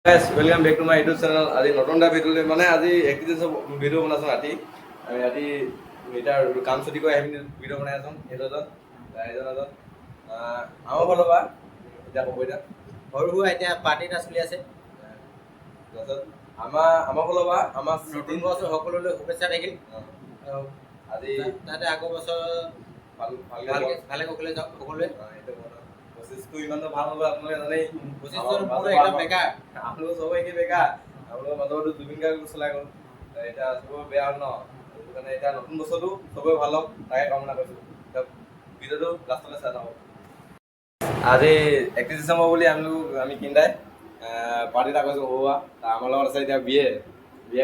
Guys, welcome back to my YouTube channel. আজি নতুন এটা ভিডিও মানে আজি এক্টিভিটিছ ভিডিও বনাইছো ৰাতি আমি ৰাতি এটা কাম ছুটি কৰি আহিম ভিডিও বনাই আছো এজন আমাৰ ফালৰ পৰা এতিয়া ক'ব এতিয়া সৰু সুৰা এতিয়া পাৰ্টি এটা চলি আছে তাৰপিছত আমাৰ ফালৰ পৰা আমাৰ নতুন বছৰ সকলোলৈ শুভেচ্ছা থাকিল আজি তাতে আগৰ বছৰ ভালে সকলোৱে যাওক সকলোৱে প্ৰচেছটো ইমানটো ভাল হ'ব আপোনালোকে জানেই প্ৰচেছৰ পুৰো একদম বেকাৰ আপোনালোক সবাই কি বেকাৰ আপোনালোকৰ মাজতো জুবিন গাৰ্গ চলাই গ'ল এতিয়া চবৰে বেয়া হ'ল ন সেইটো কাৰণে এতিয়া নতুন বছৰটো চবৰে ভাল হওক তাকে কামনা কৰিছোঁ ভিডিঅ'টো লাষ্টলৈ চাই থাকক আজি 31 ডিচেম্বৰ বুলি আমি তিনিটাই পাৰ্টি এটা কৰিছোঁ সৰুৱা আমাৰ লগত আছে এতিয়া বিয়ে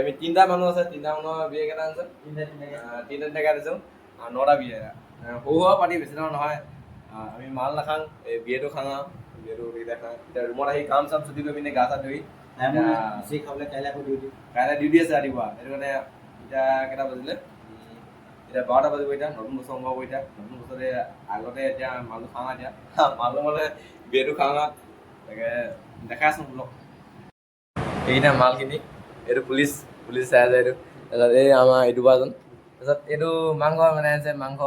আমি তিনিটা মানুহ আছে তিনিটা মানুহৰ বিয়ে কেইটা আছে তিনিটা দিছোঁ আৰু 9টা বিয়ে সৰু সুৰা পাৰ্টি বেছি ডাঙৰ নহয় আমি মাল নাখাং এই বিয়েটো খাং বিয়েটো কেইটা খাং এতিয়া ৰুমত আহি কাম চাম ছুটি কৰি পিনে গা চা ধুই যি খাবলৈ কাইলৈ আকৌ ডিউটি আছে ৰাতিপুৱা সেইটো কাৰণে এতিয়া কেইটা বাজিলে এতিয়া 12টা বাজিব এতিয়া নতুন বছৰ সোমাব এতিয়া নতুন বছৰতে আগতে এতিয়া মালটো খাওঁ এতিয়া মালটো মানে বিয়েটো খাওঁ তাকে দেখাই আছোঁ ব্লগ এইকেইটা মালখিনি এইটো পুলিচ চাই আছে এইটো তাৰপিছত এই আমাৰ এইটো বাজন তাৰপিছত এইটো মাংস মানে আছে মাংস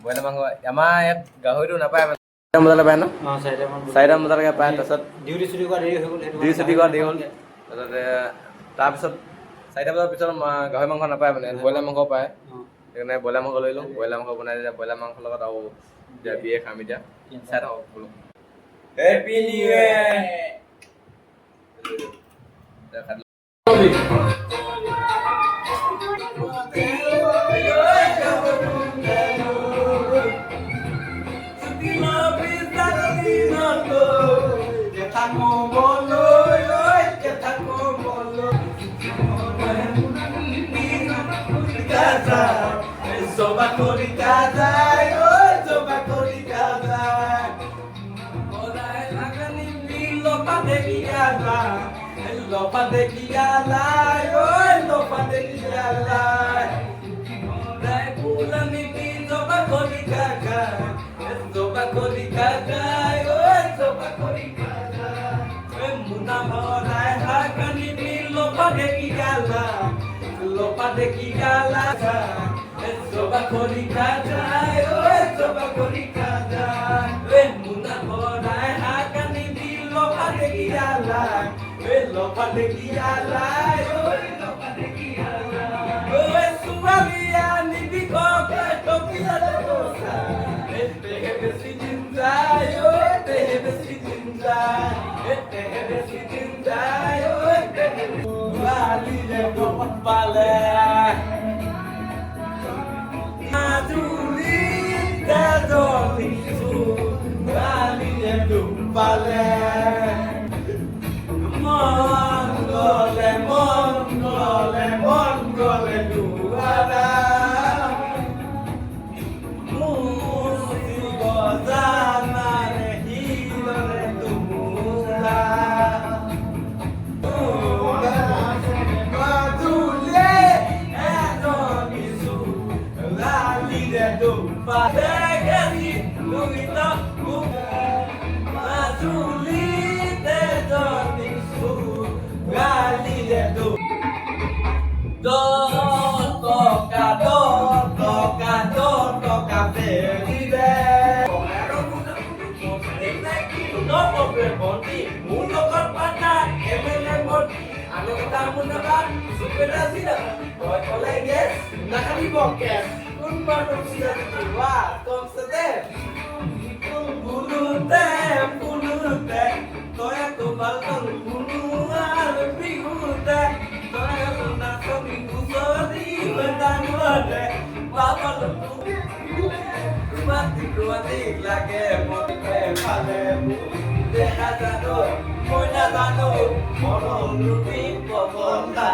ব্ৰইলাৰ মাংস আমাৰ ইয়াত গাহৰিটো নাপায় মানে 4টা বজালৈ পায় ন 4টা বজালৈকে পায় তাৰপিছত ডিউটি ছুটি কৰা দেৰি হৈ গ'ল তাৰপিছত 4টা বজাৰ পিছত গাহৰি মাংস নাপায় মানে ব্ৰইলাৰ মাংস পায় সেইকাৰণে ব্ৰইলাৰ মাংস লৈ লওঁ ব্ৰইলাৰ মাংস বনাই দিলে ব্ৰইলাৰ মাংসৰ লগত আৰু এতিয়া বিয়ে খাম এতিয়া চাই থাকক বোলো happy new Lopa de kialai, oi lopa de kialai. Dai pula ni lopa kori kaka, lopa kori kaka, oi lopa kori kaka. Muna morai hakani ni lopa de kialai, lopa de kialai. Lopa kori kaka, oi lopa kori kaka. Muna morai hakani ni lopa de kialai. Lopa de kialai, oi lopa de kialai. Oi suavia ni bikoka topia de rosa. Este besi jindai, oi este besi jindai. Este besi jindai, oi este wali de kopale. Aduli de doli su wali de kopale. Mongole duada musigo zamane hilore dumula madule edonisu lali de dumpa degani lumita maduli de donisu lali de dumpa toca felice. No complemonti, uno con pata, que me le monti. A lo que estamos acá, super así. Hoy colegas, nada ni boques. Un mano se va, entonces punute, toya tu balcón, punuar, pigute, toya tu naso, mi gusto, digo, tan verde, papa lo mati lagi, mote pale, deja dado, moya dado, moro lupi pogola,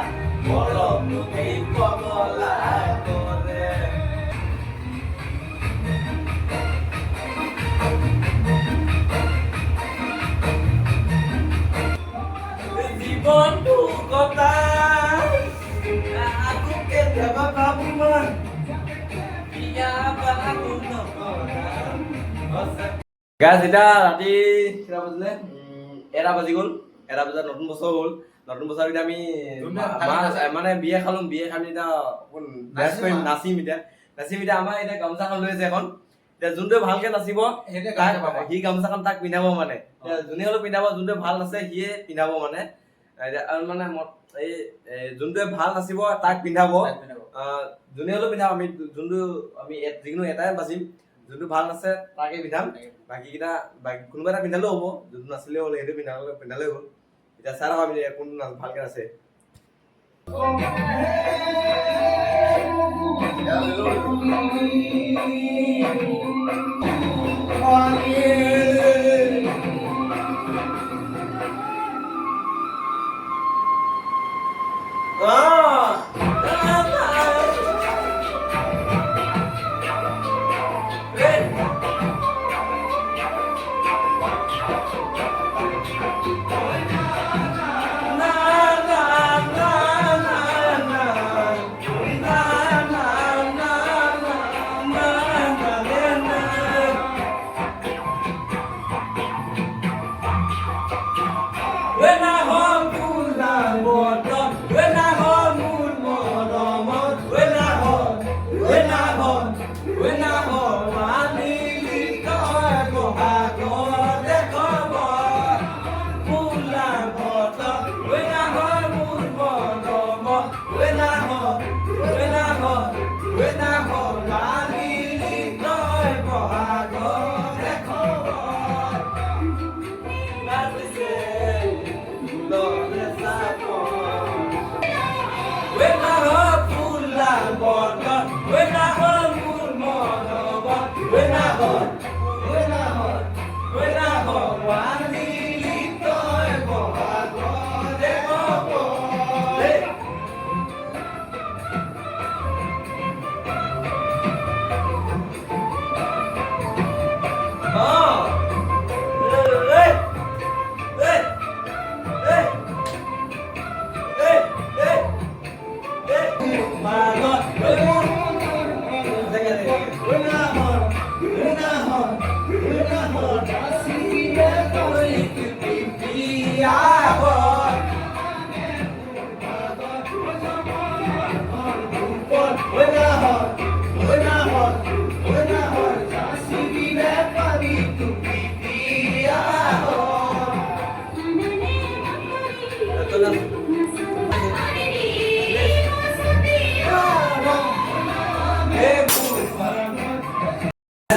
corre. Bontu kota, aku kerja kamu man, dia aku no. Guys, এটা ৰাতি কিটা বাজিলে 1টা বাজি গ'ল এটা বজাত নতুন বছৰ হ'ল নতুন বছৰ এতিয়া আমি মানে বিয়া খালোঁ বিয়া খাই এতিয়া ড্ৰেছ কৰিম নাচিম এতিয়া আমাৰ এতিয়া গামোচাখন লৈ আছে এখন এতিয়া যোনটোৱে ভালকে নাচিব সি গামোচাখন তাক পিন্ধাব মানে যোনে হ'লেও পিন্ধাব যোনটোৱে ভাল নাচে সিয়ে পিন্ধাব মানে আৰু মানে এই যোনটোৱে ভাল নাচিব তাক পিন্ধাব যোনে হ'লেও পিন্ধাম আমি যোনটো আমি যিকোনো এটাই বাচিম যোনটো ভাল নাচে তাকে পিন্ধাম বাকীকেইটা কোনোবা এটা পিন্ধালেও হ'ব যোনটো নাচিলেও হ'ল সেইটো পিন্ধালেও হ'ল এতিয়া চাই থাকক আমি কোনটো ভালকে নাচে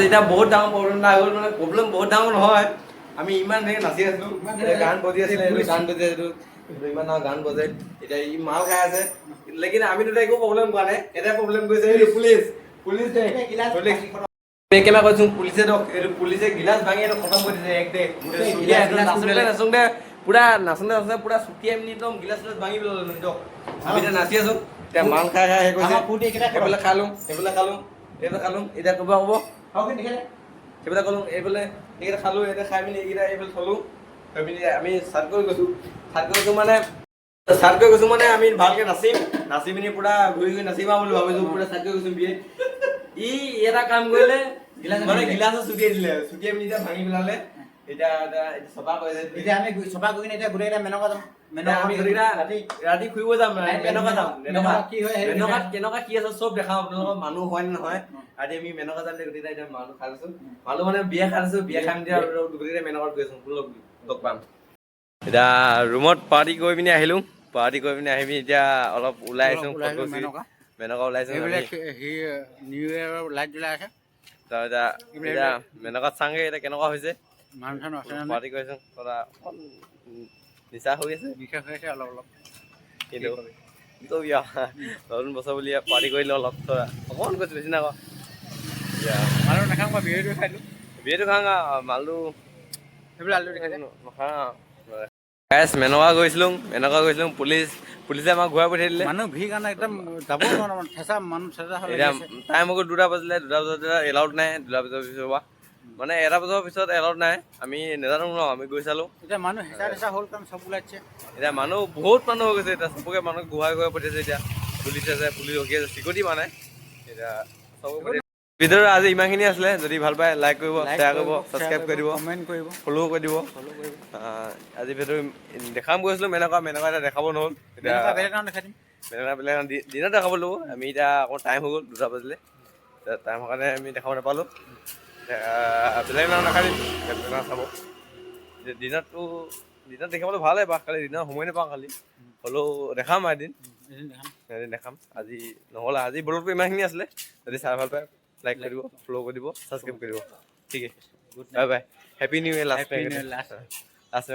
এতিয়া বহুত ডাঙৰ প্ৰব্লেম এটা হ'ল মানে প্ৰব্লেম বহুত ডাঙৰ নহয় আমি ইমান ধুনীয়াকৈ নাচি আছিলোঁ গান বজি আছিলে গান বজি আছিলোঁ ইমান ডাঙৰ গান বজে এতিয়া ই মাল খাই আছে লেকিন আমি দুটা একো প্ৰব্লেম পোৱা নাই এটা প্ৰব্লেম কৰিছে এই পুলিচ কেমেৰা কৈছোঁ পুলিচে গিলাচ ভাঙি এইটো খতম কৰি দিছে নাচোঁতে পুৰা নাচোঁতে পুৰা চুটিয়াই মেলি একদম গিলাচ ভাঙি পেলালোঁ আমি এতিয়া নাচি আছোঁ এতিয়া মাল খাই সেই কৈছে সেইফালে খালোঁ এতিয়া ক'ব হ'ব সেইবিলাক ক'লোঁ এইফালে এইকেইটা খালোঁ এইকেইটা খাই মেলি এইকেইটা এইফালে থলোঁ থৈ মেলি আমি ষ্টাৰ্ট কৰি গৈছোঁ মানে আমি ভালকৈ নাচি পিনি পুৰা ঘূৰি নাচিম বুলি ভাবিছোঁ পুৰা ষ্টাৰ্ট কৰি গৈছোঁ বিয়ে ই এটা কাম কৰিলে মানে গিলাচত ছুটিয়াই দিলে ছুটিয়াই পিনি এতিয়া ভাঙি পেলালে এতিয়া চফা কৰিছে এতিয়া আমি চফা কৰি কিনে এতিয়া গোটেইকেইটা মেনকা যাম আমি ৰাতি ফুৰিব যাম কেনেকুৱা কি আছে চব দেখাম আপোনালোকৰ মানুহ হয় নে নহয় আজি আমি মেনকা যাম গোটেইটা এতিয়া মানুহ খাই আছো মানুহ মানে বিয়া খাই আছো বিয়া খাই মেলি গোটেইটা মেনকাত গৈ আছো লগ পাম এতিয়া ৰুমত পাৰ্টি কৰি পিনি আহিলোঁ পাৰ্টি কৰি পিনি আহি পিনি এতিয়া অলপ ওলাই আহিছোঁ মেনকা ওলাইছোঁ নিউ ইয়েৰৰ লাইট জ্বলাই আছে এতিয়া মেনকাত চাওঁগৈ এতিয়া কেনেকুৱা হৈছে মানুহ পাৰ্টি কৰিছোঁ নিচা হৈ আছে অলপ কিন্তু নতুন বছৰ বুলি পাৰ্টি কৰিলোঁ অলপ অকণমান কৈছোঁ বেছি নাই মানুহ নাখাওঁ মই বিয়েৰটো খাইলোঁ বিয়েৰটো খাওঁ মালটো সেইবিলাক আলু দেখাইছে মেনকা গৈছিলোঁ পুলিচে আমাক ঘূৰাই পঠিয়াই দিলে মানুহ ভিৰ কাৰণে একদম যাব নোৱাৰো ঠেঁচা মানুহ ঠেঁচা এতিয়া টাইম আকৌ 2টা বাজিলে 2টা বজাত এলাউড নাই 2টা বজাৰ পিছৰ পৰা মানে 1টা বজাৰ পিছত এলাউড নাই আমি নাজানো ন আমি গৈ চালোঁ এতিয়া মানুহ হেঁচা হ'ল কাৰণ চব ওলাইছে এতিয়া মানুহ বহুত মানুহ হৈ গৈছে এতিয়া চবকে মানুহ ঘূৰাই পঠিয়াইছে এতিয়া পুলিচ আছে পুলিচ ৰখি আছে চিকিউৰিটি মানে এতিয়া চবকে ভিডিঅ'টো আজি ইমানখিনি আছিলে যদি ভাল পায় লাইক কৰিব শ্বেয়াৰ কৰিব ছাবস্ক্ৰাইব কৰি দিব কমেণ্ট কৰিব ফ'ল' কৰি দিব আজি ভিডিঅ' দেখাম গৈছিলোঁ মেনকা এতিয়া দেখাব নহ'ল এতিয়া মেনকা বেলেগ নাম দেখাই দিম। বেলেগ দিনত দেখাব লাগিব আমি এতিয়া অকণ টাইম হৈ গ'ল 2টা বাজিলে টাইম হোৱাৰ কাৰণে আমি দেখাব নাপালোঁ বেলেগ নাম দেখাই দিম বেলেগ নাম চাব দিনত দেখাবলৈ ভালেই বা খালি দিনত সময় নাপাওঁ খালি হ'লেও দেখাম এদিন দেখাম আজি নহ'লে আজি ব্লগটো ইমানখিনি আছিলে যদি চাই ভাল পায় লাইক কৰি দিব ফ'ল' কৰি দিব ছাবস্ক্ৰাইব কৰি দিব ঠিক আছে bye bye happy new year last Happy New Year, last. Last